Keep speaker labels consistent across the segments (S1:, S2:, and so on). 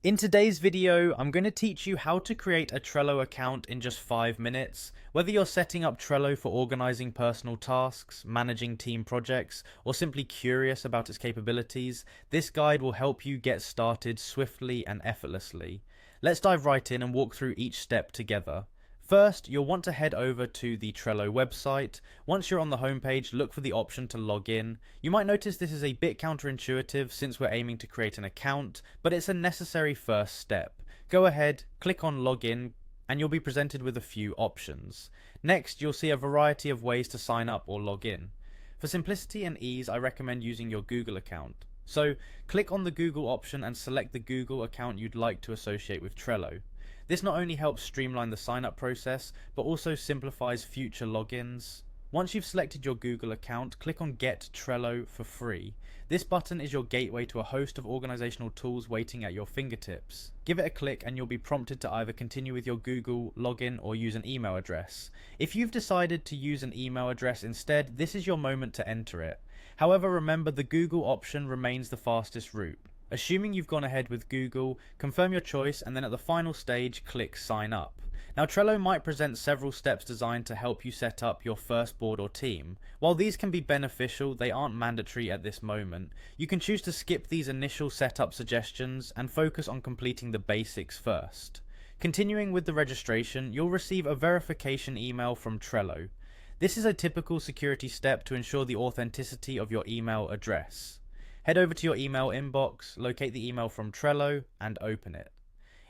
S1: In today's video, I'm going to teach you how to create a Trello account in just 5 minutes. Whether you're setting up Trello for organizing personal tasks, managing team projects, or simply curious about its capabilities, this guide will help you get started swiftly and effortlessly. Let's dive right in and walk through each step together. First, you'll want to head over to the Trello website. Once you're on the homepage, look for the option to log in. You might notice this is a bit counterintuitive since we're aiming to create an account, but it's a necessary first step. Go ahead, click on login, and you'll be presented with a few options. Next, you'll see a variety of ways to sign up or log in. For simplicity and ease, I recommend using your Google account. So, click on the Google option and select the Google account you'd like to associate with Trello. This not only helps streamline the sign-up process, but also simplifies future logins. Once you've selected your Google account, click on Get Trello for free. This button is your gateway to a host of organizational tools waiting at your fingertips. Give it a click and you'll be prompted to either continue with your Google login or use an email address. If you've decided to use an email address instead, this is your moment to enter it. However, remember the Google option remains the fastest route. Assuming you've gone ahead with Google, confirm your choice and then at the final stage, click Sign Up. Now Trello might present several steps designed to help you set up your first board or team. While these can be beneficial, they aren't mandatory at this moment. You can choose to skip these initial setup suggestions and focus on completing the basics first. Continuing with the registration, you'll receive a verification email from Trello. This is a typical security step to ensure the authenticity of your email address. Head over to your email inbox, locate the email from Trello, and open it.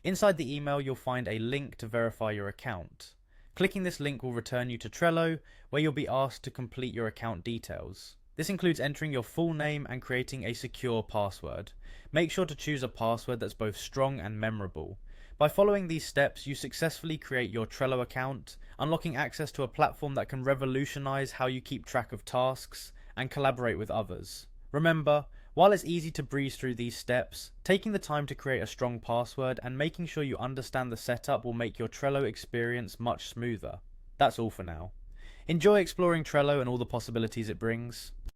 S1: Inside the email, you'll find a link to verify your account. Clicking this link will return you to Trello, where you'll be asked to complete your account details. This includes entering your full name and creating a secure password. Make sure to choose a password that's both strong and memorable. By following these steps, you successfully create your Trello account, unlocking access to a platform that can revolutionize how you keep track of tasks and collaborate with others. Remember, while it's easy to breeze through these steps, taking the time to create a strong password and making sure you understand the setup will make your Trello experience much smoother. That's all for now. Enjoy exploring Trello and all the possibilities it brings.